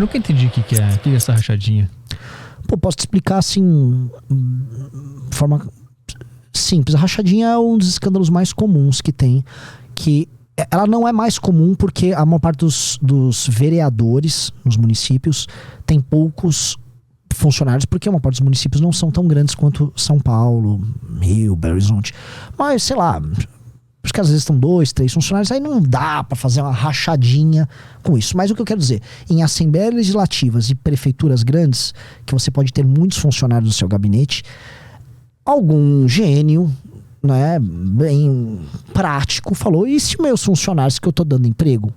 Eu nunca entendi o que é essa rachadinha. Pô, posso te explicar assim, de forma simples. A rachadinha é um dos escândalos mais comuns que tem, que ela não é mais comum porque a maior parte dos vereadores nos municípios tem poucos funcionários, porque a maior parte dos municípios não são tão grandes quanto São Paulo, Rio, Belo Horizonte. Mas, sei lá, os caras às vezes estão 2, 3 funcionários, aí não dá pra fazer uma rachadinha com isso. Mas o que eu quero dizer, em assembleias legislativas e prefeituras grandes, que você pode ter muitos funcionários no seu gabinete, algum gênio, né, bem prático, falou: e se meus funcionários que eu tô dando emprego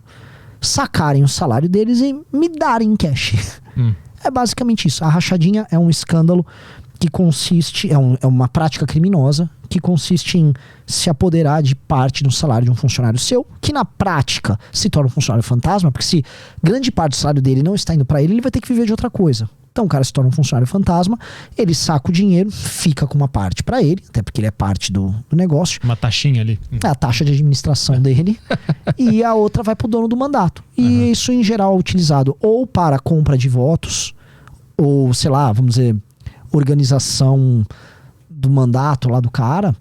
sacarem o salário deles e me darem em cash? É basicamente isso. A rachadinha é um escândalo que consiste, é uma prática criminosa que consiste em se apoderar de parte do salário de um funcionário seu, que na prática se torna um funcionário fantasma, porque se grande parte do salário dele não está indo para ele vai ter que viver de outra coisa. Então o cara se torna um funcionário fantasma, ele saca o dinheiro, fica com uma parte para ele, até porque ele é parte do negócio. Uma taxinha ali. É a taxa de administração dele. E a outra vai pro dono do mandato. E isso em geral é utilizado ou para compra de votos, ou sei lá, vamos dizer, organização do mandato lá do cara,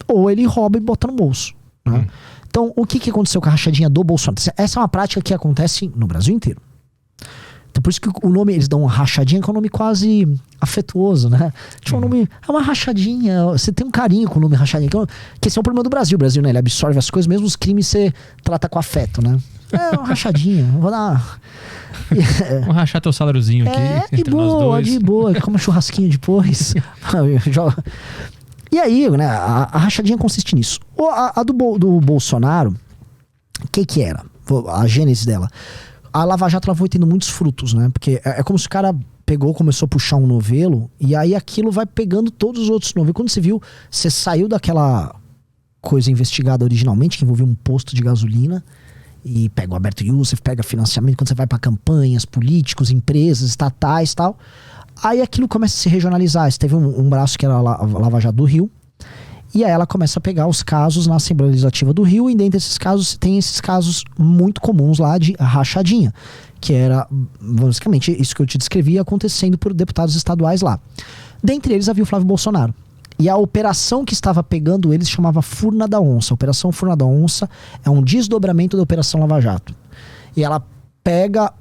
ou ele rouba e bota no bolso, né? Então o que aconteceu com a rachadinha do Bolsonaro? Essa é uma prática que acontece no Brasil inteiro. Então por isso que o nome, eles dão uma rachadinha, que é um nome quase afetuoso, né? Tipo, um nome, é uma rachadinha, você tem um carinho com o nome rachadinha, que esse é o problema do Brasil. O Brasil, né, ele absorve as coisas, mesmo os crimes você trata com afeto, né? É uma rachadinha, vou dar... Vamos rachar teu saláriozinho aqui. De boa, como churrasquinho depois. E aí, né, a rachadinha consiste nisso. A do Bolsonaro, o que era? A gênese dela. A Lava Jato ela foi tendo muitos frutos, né? Porque é como se o cara começou a puxar um novelo, e aí aquilo vai pegando todos os outros novelos. Quando você viu, você saiu daquela coisa investigada originalmente, que envolvia um posto de gasolina, e pega o Alberto Youssef, pega financiamento, quando você vai para campanhas, políticos, empresas, estatais e tal. Aí aquilo começa a se regionalizar. Você teve um braço que era a Lava Jato do Rio, e aí ela começa a pegar os casos na Assembleia Legislativa do Rio, e dentro desses casos tem esses casos muito comuns lá de rachadinha, que era basicamente isso que eu te descrevi acontecendo por deputados estaduais lá. Dentre eles havia o Flávio Bolsonaro. E a operação que estava pegando eles chamava Furna da Onça. A Operação Furna da Onça é um desdobramento da Operação Lava Jato. E ela pega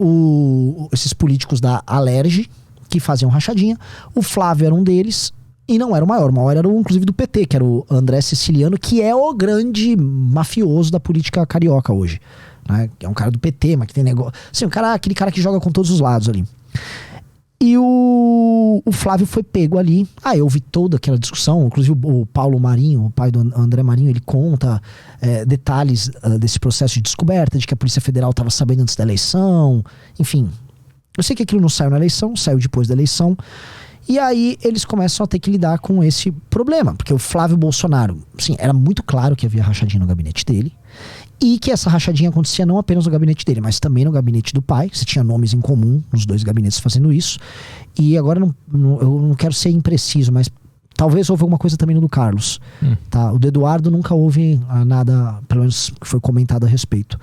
esses políticos da Alerj, que faziam rachadinha. O Flávio era um deles, e não era o maior. O maior era inclusive do PT, que era o André Siciliano, que é o grande mafioso da política carioca hoje, né? É um cara do PT, mas que tem negócio... Assim, aquele cara que joga com todos os lados ali. E o Flávio foi pego ali. Eu vi toda aquela discussão. Inclusive o Paulo Marinho, o pai do André Marinho, ele conta detalhes desse processo de descoberta, de que a Polícia Federal estava sabendo antes da eleição. Enfim, eu sei que aquilo não saiu na eleição, saiu depois da eleição. E aí eles começam a ter que lidar com esse problema, porque o Flávio Bolsonaro, assim, era muito claro que havia rachadinha no gabinete dele, e que essa rachadinha acontecia não apenas no gabinete dele, mas também no gabinete do pai. Você tinha nomes em comum nos dois gabinetes fazendo isso. E agora eu não quero ser impreciso, mas talvez houve alguma coisa também no do Carlos. Tá? O do Eduardo nunca houve nada, pelo menos que foi comentado a respeito.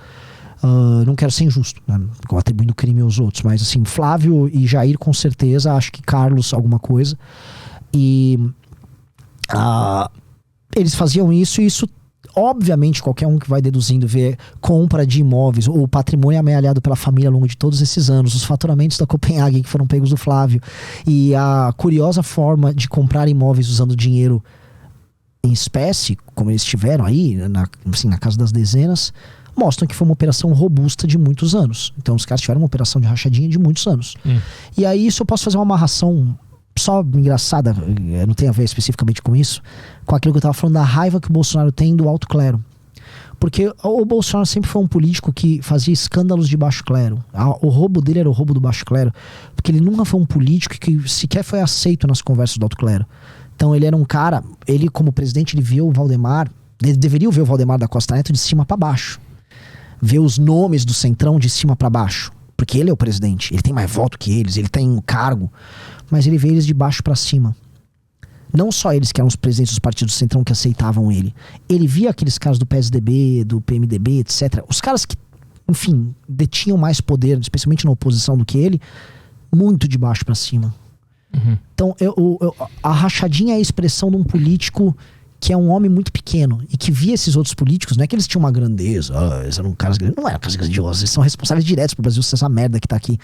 Não quero ser injusto, né, atribuindo crime aos outros, mas assim, Flávio e Jair com certeza, acho que Carlos alguma coisa. E eles faziam isso, e isso obviamente qualquer um que vai deduzindo vê compra de imóveis, ou o patrimônio amealhado pela família ao longo de todos esses anos, os faturamentos da Copenhagen que foram pegos do Flávio, e a curiosa forma de comprar imóveis usando dinheiro em espécie, como eles tiveram aí, na casa das dezenas, mostram que foi uma operação robusta de muitos anos. Então os caras tiveram uma operação de rachadinha de muitos anos. E aí isso eu posso fazer uma amarração só engraçada, não tem a ver especificamente com isso, com aquilo que eu tava falando da raiva que o Bolsonaro tem do alto clero. Porque o Bolsonaro sempre foi um político que fazia escândalos de baixo clero. O roubo dele era o roubo do baixo clero, porque ele nunca foi um político que sequer foi aceito nas conversas do alto clero. Então ele era um cara, ele como presidente, ele viu o Valdemar, ele deveria ver o Valdemar da Costa Neto de cima para baixo, ver os nomes do Centrão de cima para baixo, porque ele é o presidente, ele tem mais voto que eles, ele tem um cargo, mas ele vê eles de baixo para cima. Não só eles que eram os presidentes dos partidos do Centrão que aceitavam ele. Ele via aqueles caras do PSDB, do PMDB, etc. Os caras que enfim, detinham mais poder, especialmente na oposição do que ele, muito de baixo para cima. Então, a rachadinha é a expressão de um político que é um homem muito pequeno e que via esses outros políticos, não é que eles tinham uma grandeza, eles eram caras grandes, não eram caras grandiosos, eles são responsáveis diretos pro Brasil ser essa merda que tá aqui.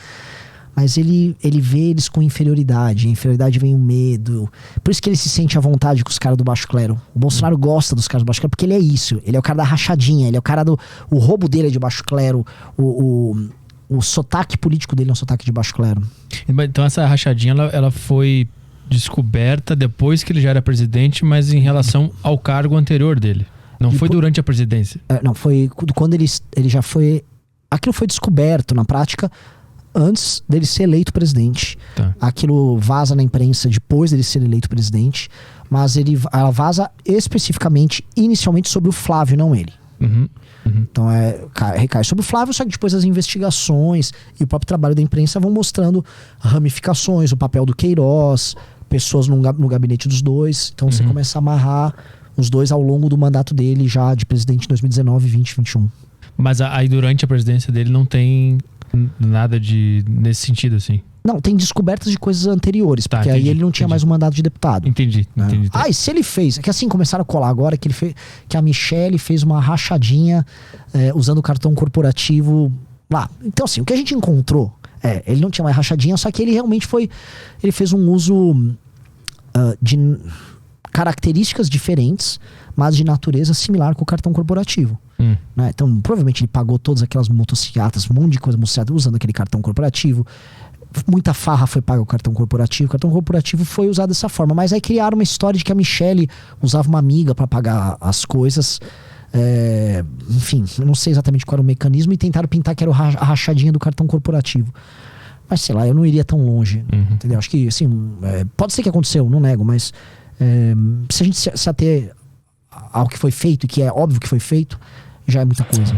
Mas ele vê eles com inferioridade, a inferioridade vem o medo. Por isso que ele se sente à vontade com os caras do baixo clero. O Bolsonaro gosta dos caras do baixo clero porque ele é isso, ele é o cara da rachadinha, ele é o cara do... O roubo dele é de baixo clero, o sotaque político dele é um sotaque de baixo clero. Então essa rachadinha, ela foi descoberta depois que ele já era presidente, mas em relação ao cargo anterior dele. Não foi durante a presidência. Não, foi quando ele já foi... Aquilo foi descoberto na prática antes dele ser eleito presidente. Tá. Aquilo vaza na imprensa depois dele ser eleito presidente, mas ela vaza especificamente, inicialmente, sobre o Flávio, não ele. Então recai sobre o Flávio, só que depois as investigações e o próprio trabalho da imprensa vão mostrando ramificações, o papel do Queiroz, pessoas no gabinete dos dois. Então você começa a amarrar os dois ao longo do mandato dele já de presidente em 2019, 20, 21. Mas aí durante a presidência dele não tem nada nesse sentido, assim? Não, tem descobertas de coisas anteriores, porque aí ele não tinha mais um mandato de deputado. Entendi. E se ele fez, é que assim começaram a colar agora que que a Michelle fez uma rachadinha usando o cartão corporativo lá. Então assim, o que a gente encontrou, ele não tinha mais rachadinha, só que ele realmente ele fez um uso de características diferentes, mas de natureza similar com o cartão corporativo. Né? Então, provavelmente ele pagou todas aquelas motocicletas, um monte de coisa usando aquele cartão corporativo. Muita farra foi paga o cartão corporativo. O cartão corporativo foi usado dessa forma. Mas aí criaram uma história de que a Michelle usava uma amiga para pagar as coisas. Enfim, eu não sei exatamente qual era o mecanismo. E tentaram pintar que era a rachadinha do cartão corporativo. Mas sei lá, eu não iria tão longe. Entendeu? Acho que, assim, pode ser que aconteceu, não nego. Mas se a gente se ater ao que foi feito, e que é óbvio que foi feito, já é muita coisa.